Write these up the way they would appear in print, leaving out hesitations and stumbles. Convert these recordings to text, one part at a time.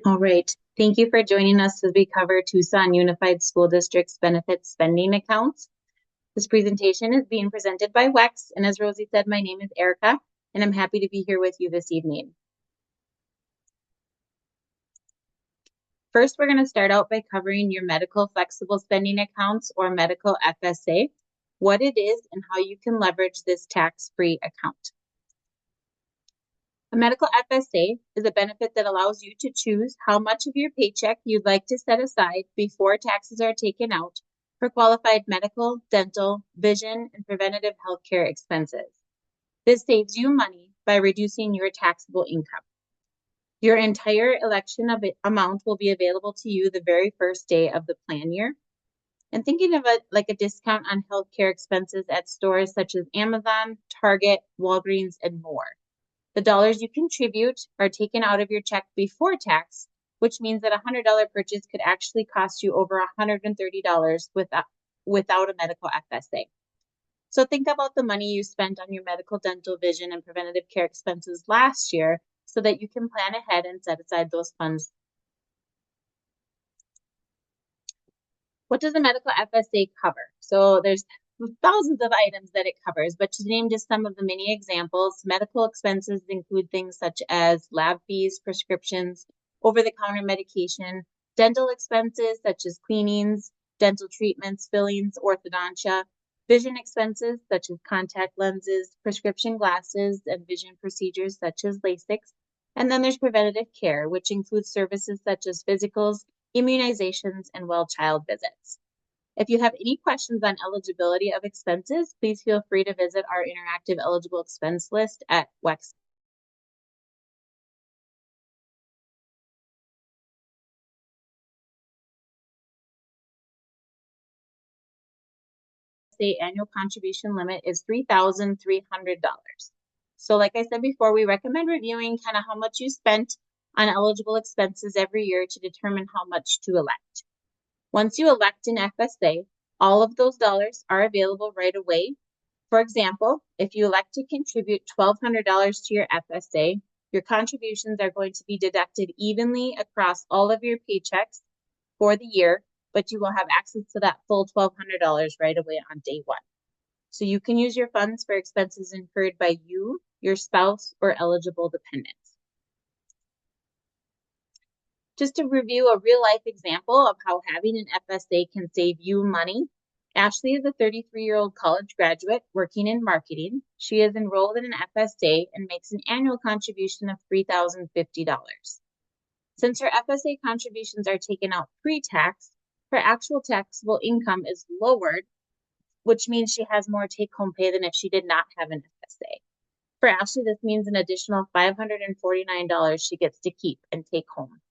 All right. Thank you for joining us as we cover Tucson Unified School District's benefit spending accounts. This presentation is being presented by WEX, and as Rosie said, my name is Erica, and I'm happy to be here with you this evening. First, we're going to start out by covering your medical flexible spending accounts, or medical FSA, what it is and how you can leverage this tax-free account. A medical FSA is a benefit that allows you to choose how much of your paycheck you'd like to set aside before taxes are taken out for qualified medical, dental, vision, and preventative health care expenses. This saves you money by reducing your taxable income. Your entire election of amount will be available to you the very first day of the plan year. And thinking of it like a discount on healthcare expenses at stores such as Amazon, Target, Walgreens, and more. The dollars you contribute are taken out of your check before tax, which means that a $100 purchase could actually cost you over $130 without a medical FSA. So think about the money you spent on your medical, dental, vision, and preventative care expenses last year so that you can plan ahead and set aside those funds. What does a medical FSA cover? So there's thousands of items that it covers, but to name just some of the many examples, medical expenses include things such as lab fees, prescriptions, over-the-counter medication, dental expenses such as cleanings, dental treatments, fillings, orthodontia, vision expenses such as contact lenses, prescription glasses, and vision procedures such as LASIK. And then there's preventative care, which includes services such as physicals, immunizations, and well child visits. If you have any questions on eligibility of expenses, please feel free to visit our interactive eligible expense list at WEX. The annual contribution limit is $3,300. So like I said before, we recommend reviewing kind of how much you spent on eligible expenses every year to determine how much to elect. Once you elect an FSA, all of those dollars are available right away. For example, if you elect to contribute $1,200 to your FSA, your contributions are going to be deducted evenly across all of your paychecks for the year, but you will have access to that full $1,200 right away on day one. So you can use your funds for expenses incurred by you, your spouse, or eligible dependents. Just to review a real-life example of how having an FSA can save you money, Ashley is a 33-year-old college graduate working in marketing. She is enrolled in an FSA and makes an annual contribution of $3,050. Since her FSA contributions are taken out pre-tax, her actual taxable income is lowered, which means she has more take-home pay than if she did not have an FSA. For Ashley, this means an additional $549 she gets to keep and take home.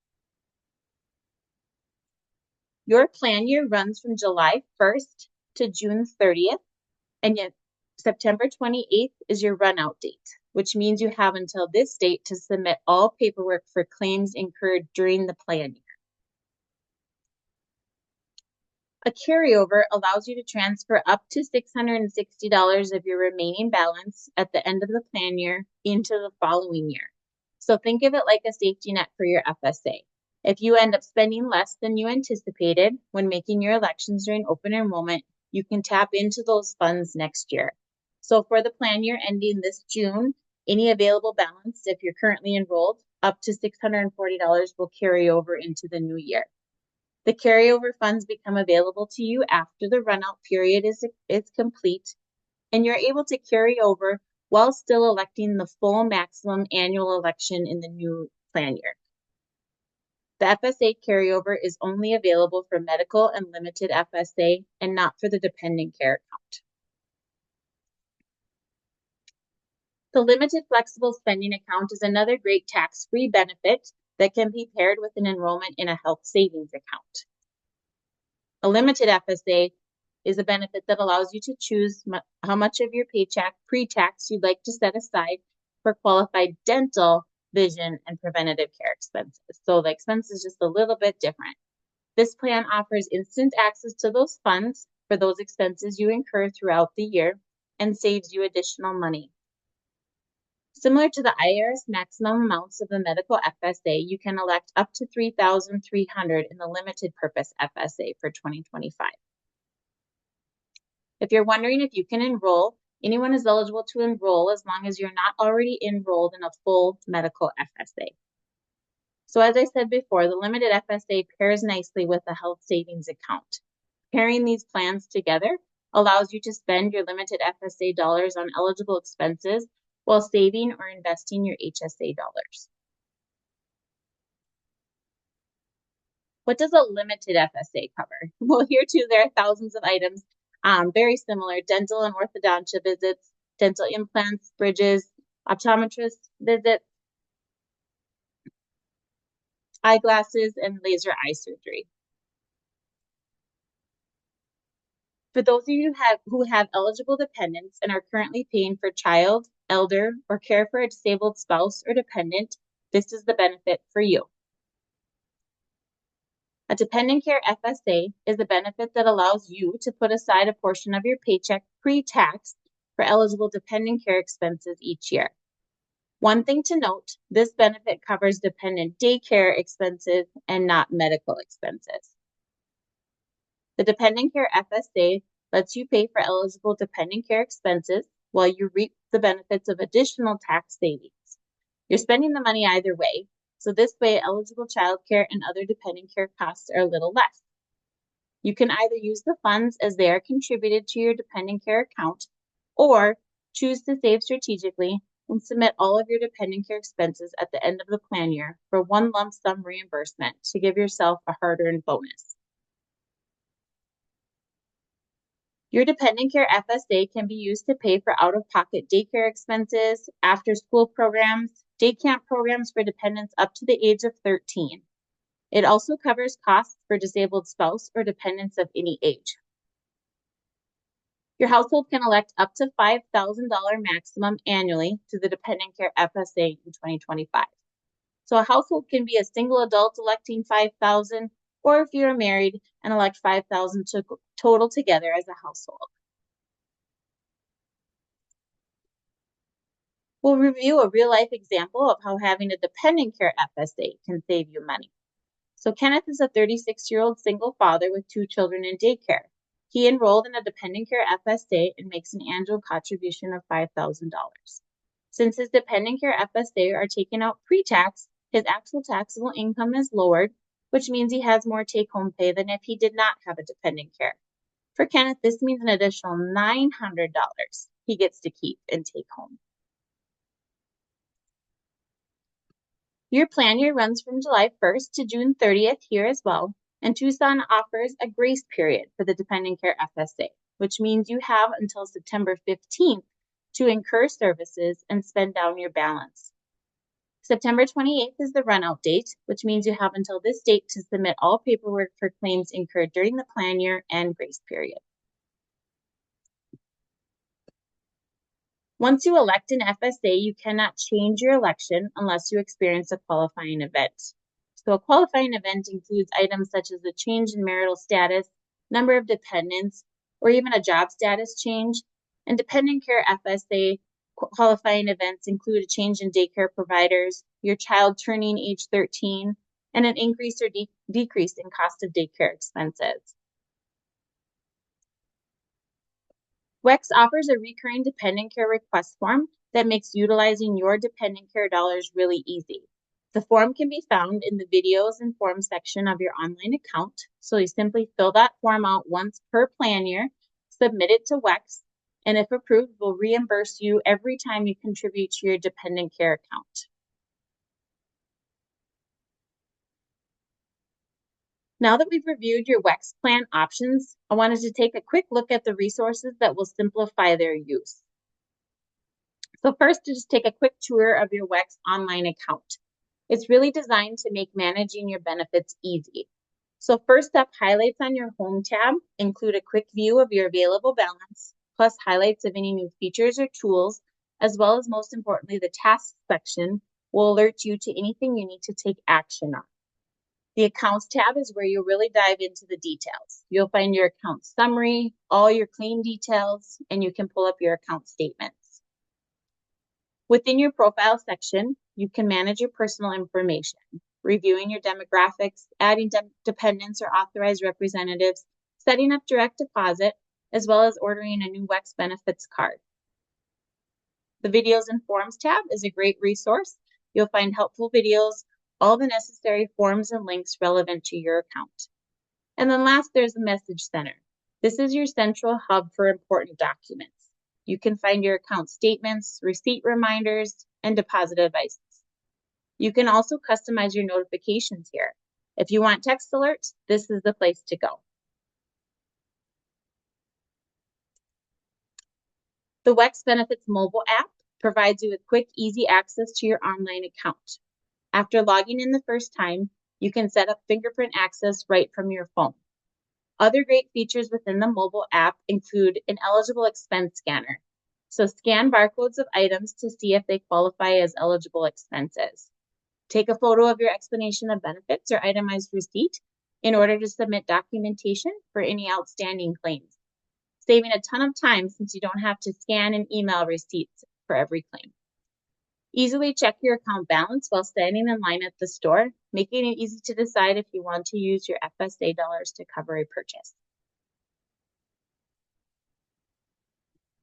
Your plan year runs from July 1st to June 30th, and yet September 28th is your run-out date, which means you have until this date to submit all paperwork for claims incurred during the plan year. A carryover allows you to transfer up to $660 of your remaining balance at the end of the plan year into the following year. So think of it like a safety net for your FSA. If you end up spending less than you anticipated when making your elections during open enrollment, you can tap into those funds next year. So for the plan year ending this June, any available balance, if you're currently enrolled, up to $640 will carry over into the new year. The carryover funds become available to you after the run-out period is complete, and you're able to carry over while still electing the full maximum annual election in the new plan year. The FSA carryover is only available for medical and limited FSA and not for the dependent care account. The limited flexible spending account is another great tax-free benefit that can be paired with an enrollment in a health savings account. A limited FSA is a benefit that allows you to choose how much of your paycheck pre-tax you'd like to set aside for qualified dental, vision, and preventative care expenses. So the expense is just a little bit different. This plan offers instant access to those funds for those expenses you incur throughout the year, and saves you additional money. Similar to the IRS maximum amounts of the medical FSA, you can elect up to $3,300 in the limited purpose FSA for 2025. If you're wondering if you can enroll, anyone is eligible to enroll as long as you're not already enrolled in a full medical FSA. So as I said before, the limited FSA pairs nicely with the health savings account. Pairing these plans together allows you to spend your limited FSA dollars on eligible expenses while saving or investing your HSA dollars. What does a limited FSA cover? Well, here too, there are thousands of items, very similar: dental and orthodontia visits, dental implants, bridges, optometrist visits, eyeglasses, and laser eye surgery. For those of you who have eligible dependents and are currently paying for child, elder, or care for a disabled spouse or dependent, this is the benefit for you. A dependent care FSA is a benefit that allows you to put aside a portion of your paycheck pre-tax for eligible dependent care expenses each year. One thing to note, this benefit covers dependent daycare expenses and not medical expenses. The dependent care FSA lets you pay for eligible dependent care expenses while you reap the benefits of additional tax savings. You're spending the money either way, so this way eligible childcare and other dependent care costs are a little less. You can either use the funds as they are contributed to your dependent care account, or choose to save strategically and submit all of your dependent care expenses at the end of the plan year for one lump sum reimbursement to give yourself a hard-earned bonus. Your dependent care FSA can be used to pay for out-of-pocket daycare expenses, after-school programs, day camp programs for dependents up to the age of 13. It also covers costs for disabled spouse or dependents of any age. Your household can elect up to $5,000 maximum annually to the dependent care FSA in 2025. So a household can be a single adult electing $5,000, or if you're married and elect $5,000 to total together as a household. We'll review a real-life example of how having a dependent care FSA can save you money. So Kenneth is a 36-year-old single father with 2 children in daycare. He enrolled in a dependent care FSA and makes an annual contribution of $5,000. Since his dependent care FSA are taken out pre-tax, his actual taxable income is lowered, which means he has more take-home pay than if he did not have a dependent care. For Kenneth, this means an additional $900 he gets to keep and take home. Your plan year runs from July 1st to June 30th here as well, and Tucson offers a grace period for the dependent care FSA, which means you have until September 15th to incur services and spend down your balance. September 28th is the run-out date, which means you have until this date to submit all paperwork for claims incurred during the plan year and grace period. Once you elect an FSA, you cannot change your election unless you experience a qualifying event. So a qualifying event includes items such as a change in marital status, number of dependents, or even a job status change. And dependent care FSA qualifying events include a change in daycare providers, your child turning age 13, and an increase or decrease in cost of daycare expenses. WEX offers a recurring dependent care request form that makes utilizing your dependent care dollars really easy. The form can be found in the videos and forms section of your online account. So you simply fill that form out once per plan year, submit it to WEX, and if approved, we'll reimburse you every time you contribute to your dependent care account. Now that we've reviewed your WEX plan options, I wanted to take a quick look at the resources that will simplify their use. So first, just take a quick tour of your WEX online account. It's really designed to make managing your benefits easy. So first up, highlights on your home tab include a quick view of your available balance, plus highlights of any new features or tools, as well as most importantly, the tasks section will alert you to anything you need to take action on. The Accounts tab is where you'll really dive into the details. You'll find your account summary, all your claim details, and you can pull up your account statements. Within your profile section, you can manage your personal information, reviewing your demographics, adding dependents or authorized representatives, setting up direct deposit, as well as ordering a new WEX benefits card. The Videos and Forms tab is a great resource. You'll find helpful videos, all the necessary forms and links relevant to your account. And then last, there's the Message Center. This is your central hub for important documents. You can find your account statements, receipt reminders, and deposit advices. You can also customize your notifications here. If you want text alerts, this is the place to go. The WEX Benefits mobile app provides you with quick, easy access to your online account. After logging in the first time, you can set up fingerprint access right from your phone. Other great features within the mobile app include an eligible expense scanner. So scan barcodes of items to see if they qualify as eligible expenses. Take a photo of your explanation of benefits or itemized receipt in order to submit documentation for any outstanding claims, saving a ton of time since you don't have to scan and email receipts for every claim. Easily check your account balance while standing in line at the store, making it easy to decide if you want to use your FSA dollars to cover a purchase.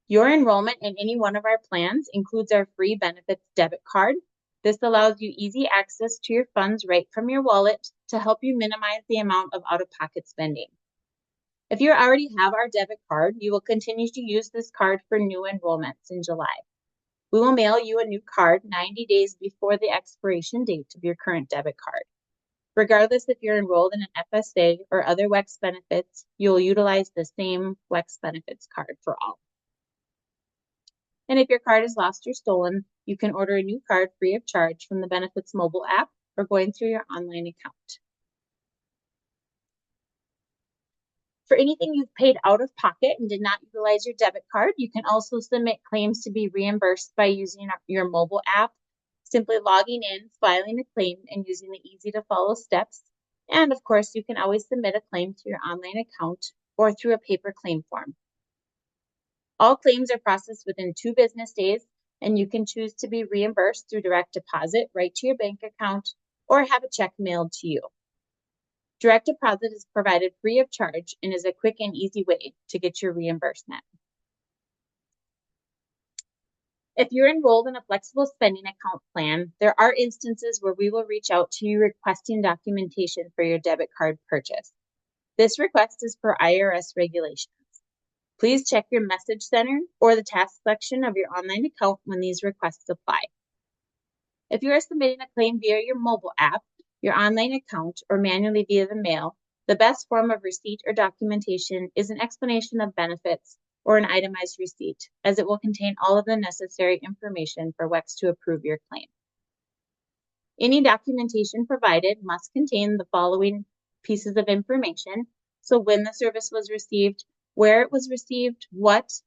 Your enrollment in any one of our plans includes our free benefits debit card. This allows you easy access to your funds right from your wallet to help you minimize the amount of out-of-pocket spending. If you already have our debit card, you will continue to use this card for new enrollments in July. We will mail you a new card 90 days before the expiration date of your current debit card. Regardless if you're enrolled in an FSA or other WEX benefits, you'll utilize the same WEX benefits card for all. And if your card is lost or stolen, you can order a new card free of charge from the Benefits mobile app or going through your online account. For anything you've paid out of pocket and did not utilize your debit card, you can also submit claims to be reimbursed by using your mobile app, simply logging in, filing a claim, and using the easy-to-follow steps. And of course, you can always submit a claim to your online account or through a paper claim form. All claims are processed within 2 business days, and you can choose to be reimbursed through direct deposit right to your bank account or have a check mailed to you. Direct deposit is provided free of charge and is a quick and easy way to get your reimbursement. If you're enrolled in a flexible spending account plan, there are instances where we will reach out to you requesting documentation for your debit card purchase. This request is per IRS regulations. Please check your message center or the task section of your online account when these requests apply. If you are submitting a claim via your mobile app, your online account, or manually via the mail, the best form of receipt or documentation is an explanation of benefits or an itemized receipt, as it will contain all of the necessary information for WEX to approve your claim. Any documentation provided must contain the following pieces of information. So when the service was received, where it was received, what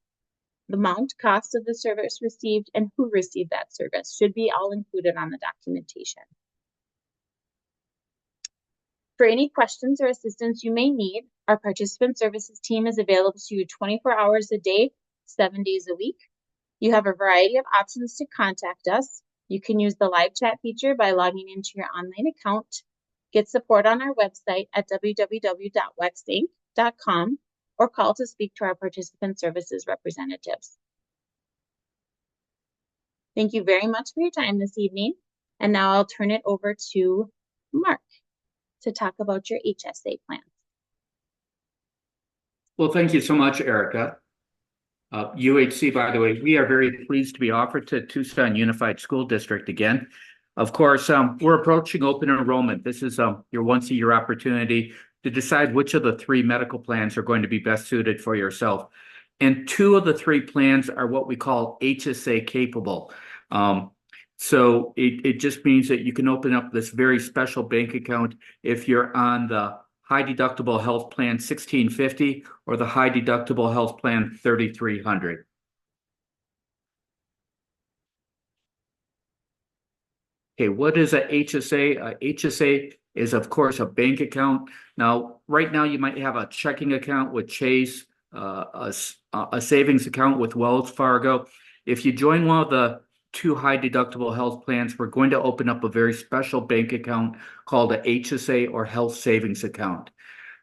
the amount cost of the service received, and who received that service should be all included on the documentation. For any questions or assistance you may need, our participant services team is available to you 24 hours a day, 7 days a week. You have a variety of options to contact us. You can use the live chat feature by logging into your online account, get support on our website at www.wexinc.com, or call to speak to our participant services representatives. Thank you very much for your time this evening. And now I'll turn it over to Mark to talk about your HSA plans. Well, thank you so much, Erica. UHC, by the way, we are very pleased to be offered to Tucson Unified School District again. Of course, we're approaching open enrollment. This is your once-a-year opportunity to decide which of the 3 medical plans are going to be best suited for yourself. And 2 of the 3 plans are what we call HSA capable. So it just means that you can open up this very special bank account if you're on the high deductible health plan 1650 or the high deductible health plan 3300. Okay, what is a HSA? HSA is, of course, a bank account. Now, right now, you might have a checking account with Chase, a savings account with Wells Fargo. If you join one of the two high deductible health plans, we're going to open up a very special bank account called a HSA or health savings account.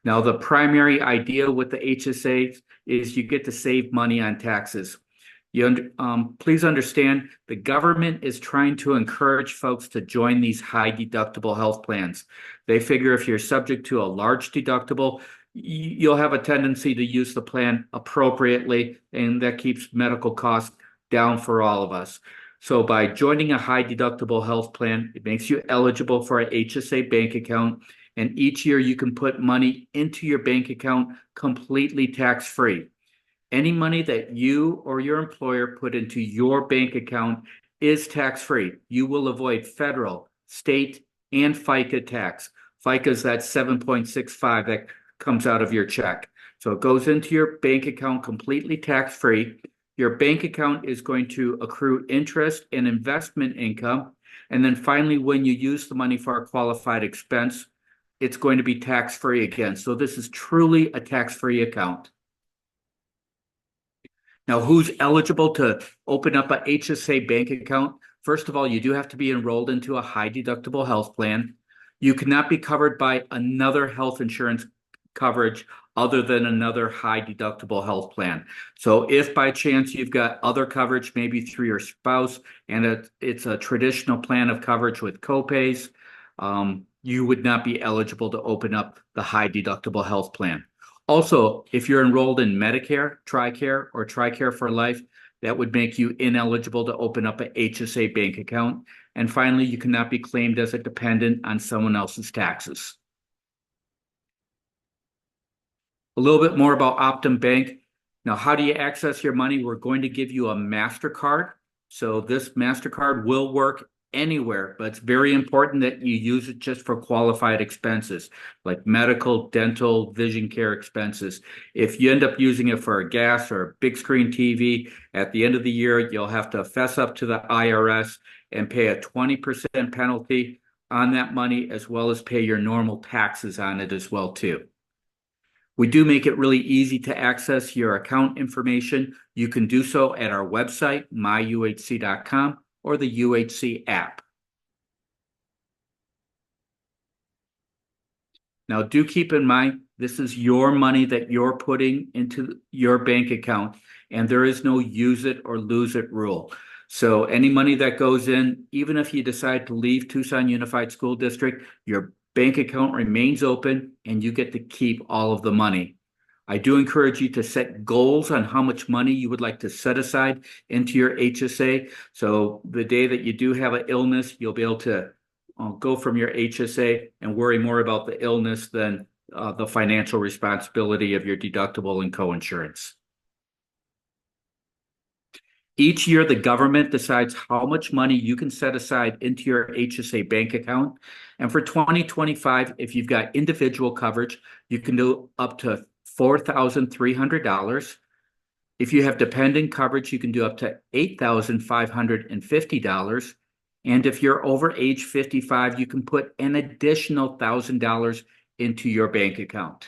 Now, the primary idea with the HSA is you get to save money on taxes. Please understand the government is trying to encourage folks to join these high deductible health plans. They figure if you're subject to a large deductible, you'll have a tendency to use the plan appropriately, and that keeps medical costs down for all of us. So by joining a high deductible health plan, it makes you eligible for a HSA bank account, and each year you can put money into your bank account completely tax-free. Any money that you or your employer put into your bank account is tax-free. You will avoid federal, state, and FICA tax. FICA is that 7.65 that comes out of your check. So it goes into your bank account completely tax-free. Your bank account is going to accrue interest and investment income. And then finally, when you use the money for a qualified expense, it's going to be tax-free again. So this is truly a tax-free account. Now, who's eligible to open up a HSA bank account? First of all, you do have to be enrolled into a high deductible health plan. You cannot be covered by another health insurance coverage other than another high deductible health plan. So if by chance you've got other coverage, maybe through your spouse, and it's a traditional plan of coverage with copays, you would not be eligible to open up the high deductible health plan. Also, if you're enrolled in Medicare, TRICARE, or TRICARE for Life, that would make you ineligible to open up an HSA bank account. And finally, you cannot be claimed as a dependent on someone else's taxes. A little bit more about Optum Bank. Now, how do you access your money? We're going to give you a MasterCard. So this MasterCard will work anywhere, but it's very important that you use it just for qualified expenses like medical, dental, vision care expenses. If you end up using it for a gas or a big screen TV, at the end of the year, you'll have to fess up to the IRS and pay a 20% penalty on that money, as well as pay your normal taxes on it as well too. We do make it really easy to access your account information. You can do so at our website, myuhc.com, or the UHC app. Now, do keep in mind, this is your money that you're putting into your bank account, and there is no use it or lose it rule. So any money that goes in, even if you decide to leave Tucson Unified School District, your bank account remains open and you get to keep all of the money. I do encourage you to set goals on how much money you would like to set aside into your HSA. So the day that you do have an illness, you'll be able to go from your HSA and worry more about the illness than the financial responsibility of your deductible and coinsurance. Each year, the government decides how much money you can set aside into your HSA bank account. And for 2025, if you've got individual coverage, you can do up to $4,300. If you have dependent coverage, you can do up to $8,550. And if you're over age 55, you can put an additional $1,000 into your bank account.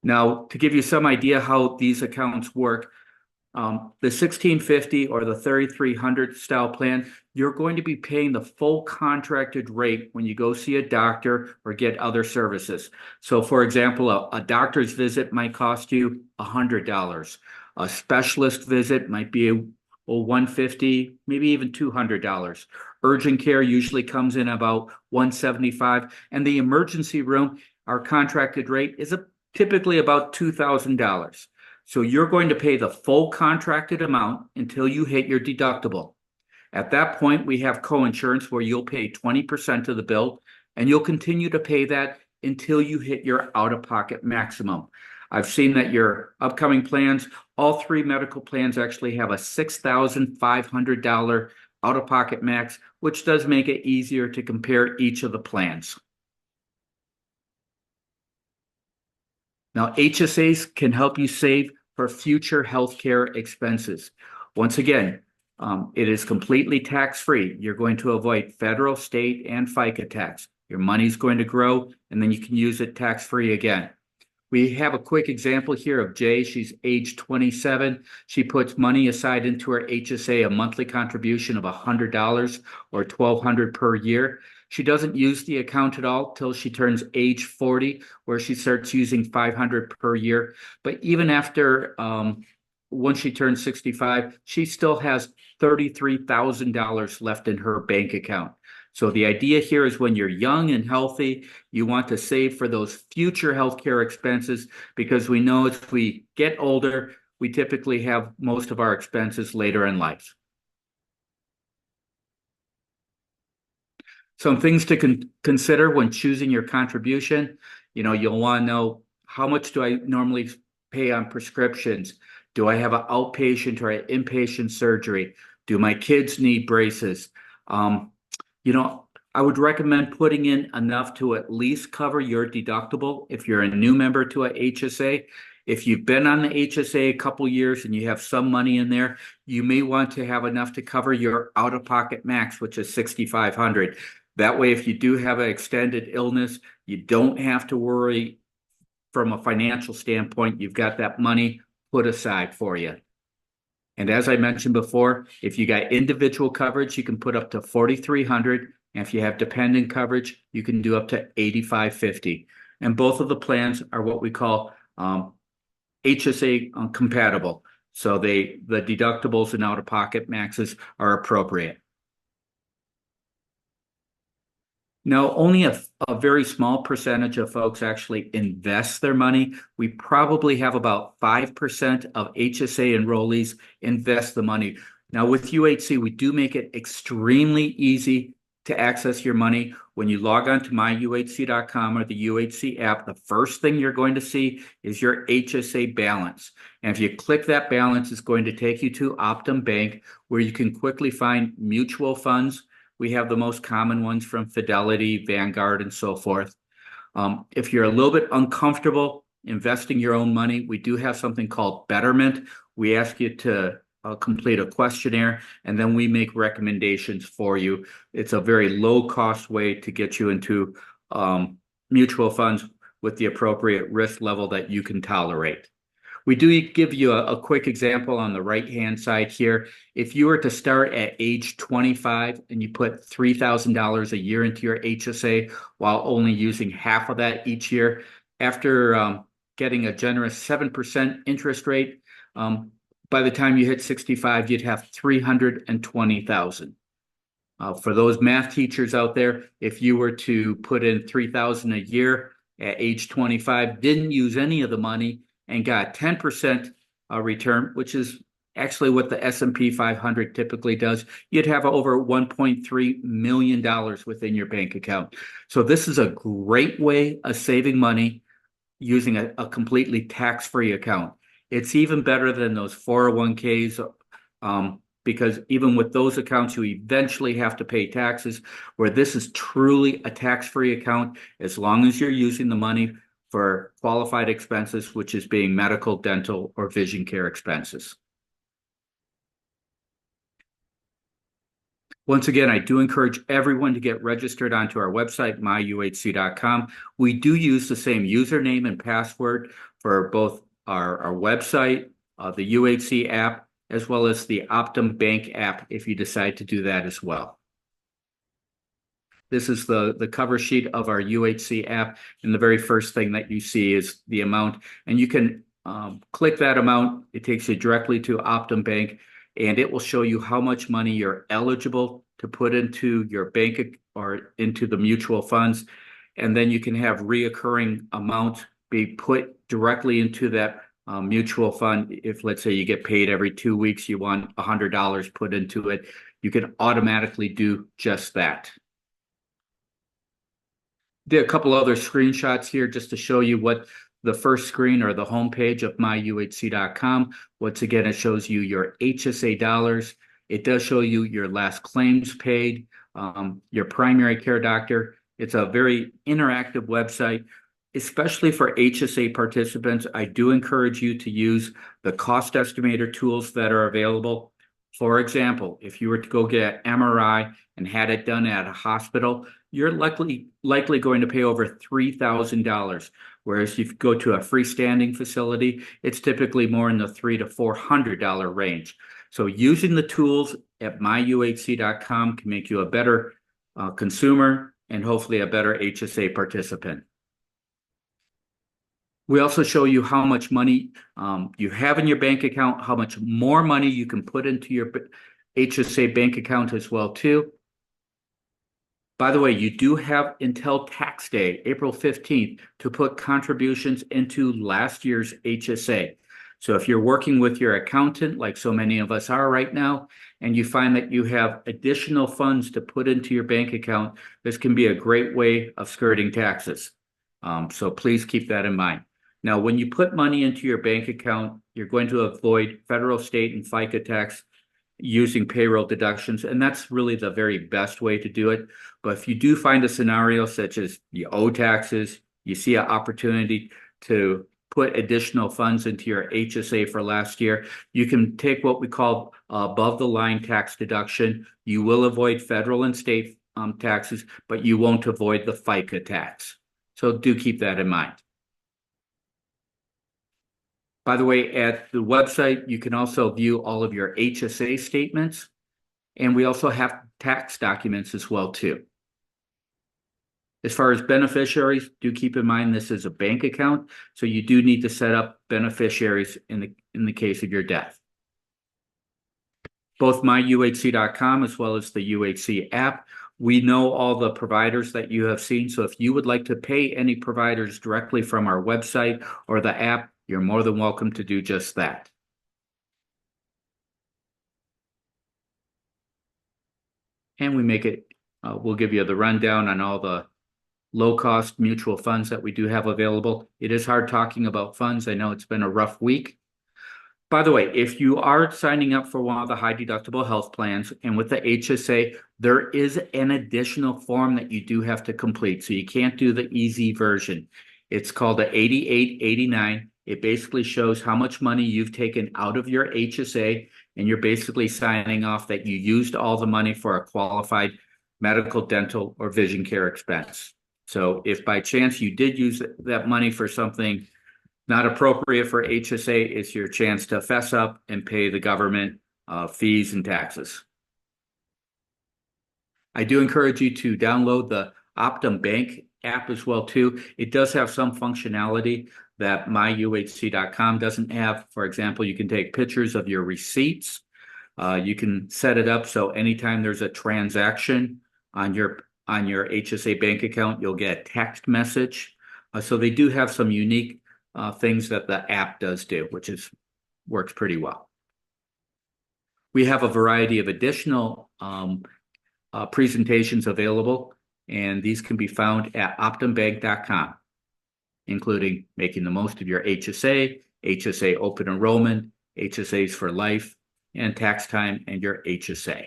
Now, to give you some idea how these accounts work, the 1650 or the 3300 style plan, you're going to be paying the full contracted rate when you go see a doctor or get other services. So for example, a doctor's visit might cost you $100. A specialist visit might be $150, maybe even $200. Urgent care usually comes in about $175, and the emergency room, our contracted rate is typically about $2,000. So you're going to pay the full contracted amount until you hit your deductible. At that point, we have coinsurance where you'll pay 20% of the bill, and you'll continue to pay that until you hit your out-of-pocket maximum. I've seen that your upcoming plans, all three medical plans actually have a $6,500 out-of-pocket max, which does make it easier to compare each of the plans. Now, HSAs can help you save for future healthcare expenses. Once again, It is completely tax-free. You're going to avoid federal, state, and FICA tax. Your money's going to grow, and then you can use it tax-free again. We have a quick example here of Jay. She's age 27. She puts money aside into her HSA, a monthly contribution of $100 or $1,200 per year. She doesn't use the account at all till she turns age 40, where she starts using $500 per year. But even after once she turns 65, she still has $33,000 left in her bank account. So the idea here is when you're young and healthy, you want to save for those future healthcare expenses, because we know as we get older, we typically have most of our expenses later in life. Some things to consider when choosing your contribution. You'll want to know, how much do I normally pay on prescriptions? Do I have an outpatient or an inpatient surgery? Do my kids need braces? Um, I would recommend putting in enough to at least cover your deductible if you're a new member to a HSA. If you've been on the HSA a couple years and you have some money in there, you may want to have enough to cover your out-of-pocket max, which is $6,500. That way, if you do have an extended illness, you don't have to worry from a financial standpoint. You've got that money put aside for you. And as I mentioned before, if you got individual coverage, you can put up to $4,300. And if you have dependent coverage, you can do up to $8,550. And both of the plans are what we call HSA compatible. So the deductibles and out-of-pocket maxes are appropriate. No, only a very small percentage of folks actually invest their money. We probably have about 5% of HSA enrollees invest the money. Now, with UHC, we do make it extremely easy to access your money. When you log on to myuhc.com or the UHC app, the first thing you're going to see is your HSA balance. And if you click that balance, it's going to take you to Optum Bank, where you can quickly find mutual funds. We have the most common ones from Fidelity, Vanguard, and so forth. If you're a little bit uncomfortable investing your own money, we do have something called Betterment. We ask you to complete a questionnaire, and then we make recommendations for you. It's a very low-cost way to get you into mutual funds with the appropriate risk level that you can tolerate. We do give you a quick example on the right-hand side here. If you were to start at age 25 and you put $3,000 a year into your HSA while only using half of that each year, after getting a generous 7% interest rate, by the time you hit 65, you'd have $320,000. For those math teachers out there, if you were to put in $3,000 a year at age 25, didn't use any of the money, and got 10% return, which is actually what the S&P 500 typically does, you'd have over $1.3 million within your bank account. So this is a great way of saving money using a completely tax-free account. It's even better than those 401ks, because even with those accounts, you eventually have to pay taxes, where this is truly a tax-free account as long as you're using the money for qualified expenses, which is being medical, dental, or vision care expenses. Once again, I do encourage everyone to get registered onto our website, myuhc.com. We do use the same username and password for both our website, the UHC app, as well as the Optum Bank app if you decide to do that as well. This is the cover sheet of our UHC app, and the very first thing that you see is the amount, and you can click that amount. It takes you directly to Optum Bank, and it will show you how much money you're eligible to put into your bank or into the mutual funds, and then you can have reoccurring amounts be put directly into that mutual fund. If, let's say, you get paid every 2 weeks, you want $100 put into it, you can automatically do just that. Did a couple other screenshots here just to show you what the first screen or the homepage of myuhc.com. Once again, it shows you your HSA dollars. It does show you your last claims paid, your primary care doctor. It's a very interactive website, especially for HSA participants. I do encourage you to use the cost estimator tools that are available. For example, if you were to go get an MRI and had it done at a hospital, you're likely going to pay over $3,000. Whereas if you go to a freestanding facility, it's typically more in the $300 to $400 range. So using the tools at myuhc.com can make you a better consumer and hopefully a better HSA participant. We also show you how much money you have in your bank account, how much more money you can put into your HSA bank account as well too. By the way, you do have until tax day, April 15th, to put contributions into last year's HSA. So if you're working with your accountant, like so many of us are right now, and you find that you have additional funds to put into your bank account, this can be a great way of skirting taxes. So please keep that in mind. Now, when you put money into your bank account, you're going to avoid federal, state, and FICA tax using payroll deductions, and that's really the very best way to do it. But if you do find a scenario such as you owe taxes, you see an opportunity to put additional funds into your HSA for last year, you can take what we call above the line tax deduction. You will avoid federal and state taxes, but you won't avoid the FICA tax. So do keep that in mind. By the way, at the website, you can also view all of your HSA statements, and we also have tax documents as well too. As far as beneficiaries, do keep in mind this is a bank account, so you do need to set up beneficiaries in the case of your death. Both myuhc.com as well as the UHC app, we know all the providers that you have seen, so if you would like to pay any providers directly from our website or the app, you're more than welcome to do just that. And we make it, we'll give you the rundown on all the low-cost mutual funds that we do have available. It is hard talking about funds. I know it's been a rough week. By the way, if you are signing up for one of the high deductible health plans and with the HSA, there is an additional form that you do have to complete. So you can't do the easy version. It's called the 8889. It basically shows how much money you've taken out of your HSA, and you're basically signing off that you used all the money for a qualified medical, dental, or vision care expense. So if by chance you did use that money for something not appropriate for HSA, it's your chance to fess up and pay the government fees and taxes. I do encourage you to download the Optum Bank app as well too. It does have some functionality that myuhc.com doesn't have. For example, you can take pictures of your receipts. You can set it up so anytime there's a transaction on your HSA bank account, you'll get a text message. So they do have some unique things that the app does do, which works pretty well. We have a variety of additional presentations available, and these can be found at optumbank.com, including making the most of your HSA, HSA open enrollment, HSAs for life, and tax time and your HSA.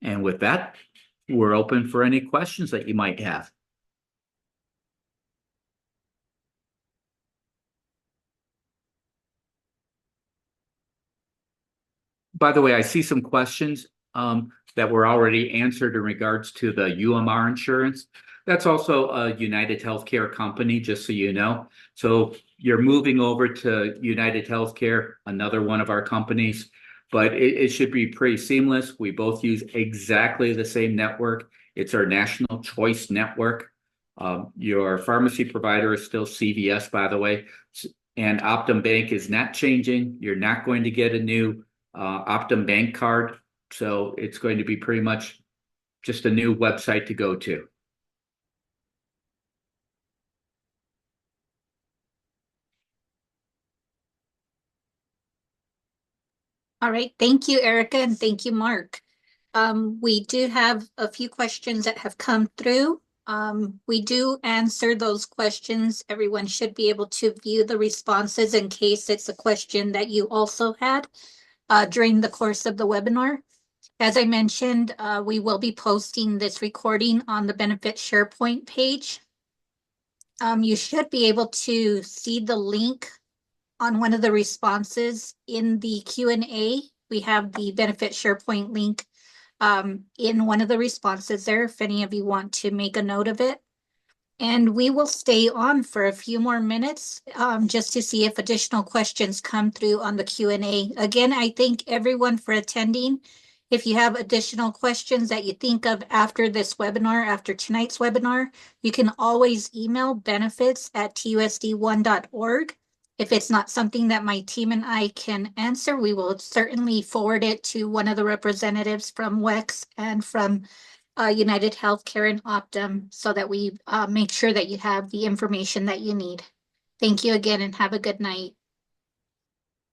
And with that, we're open for any questions that you might have. By the way, I see some questions that were already answered in regards to the UMR insurance. That's also a United Healthcare company, just so you know. So you're moving over to United Healthcare, another one of our companies, but it should be pretty seamless. We both use exactly the same network. It's our National Choice Network. Your pharmacy provider is still CVS, by the way, and Optum Bank is not changing. You're not going to get a new Optum Bank card. So it's going to be pretty much just a new website to go to. All right, thank you, Erica, and thank you, Mark. We do have a few questions that have come through. We do answer those questions. Everyone should be able to view the responses in case it's a question that you also had during the course of the webinar. As I mentioned, we will be posting this recording on the benefit SharePoint page. You should be able to see the link on one of the responses in the Q&A. We have the benefit SharePoint link in one of the responses there, if any of you want to make a note of it. And we will stay on for a few more minutes just to see if additional questions come through on the Q&A. Again, I thank everyone for attending. If you have additional questions that you think of after this webinar, after tonight's webinar, you can always email benefits@tusd1.org. If it's not something that my team and I can answer, we will certainly forward it to one of the representatives from WEX and from United Healthcare and Optum so that we make sure that you have the information that you need. Thank you again and have a good night.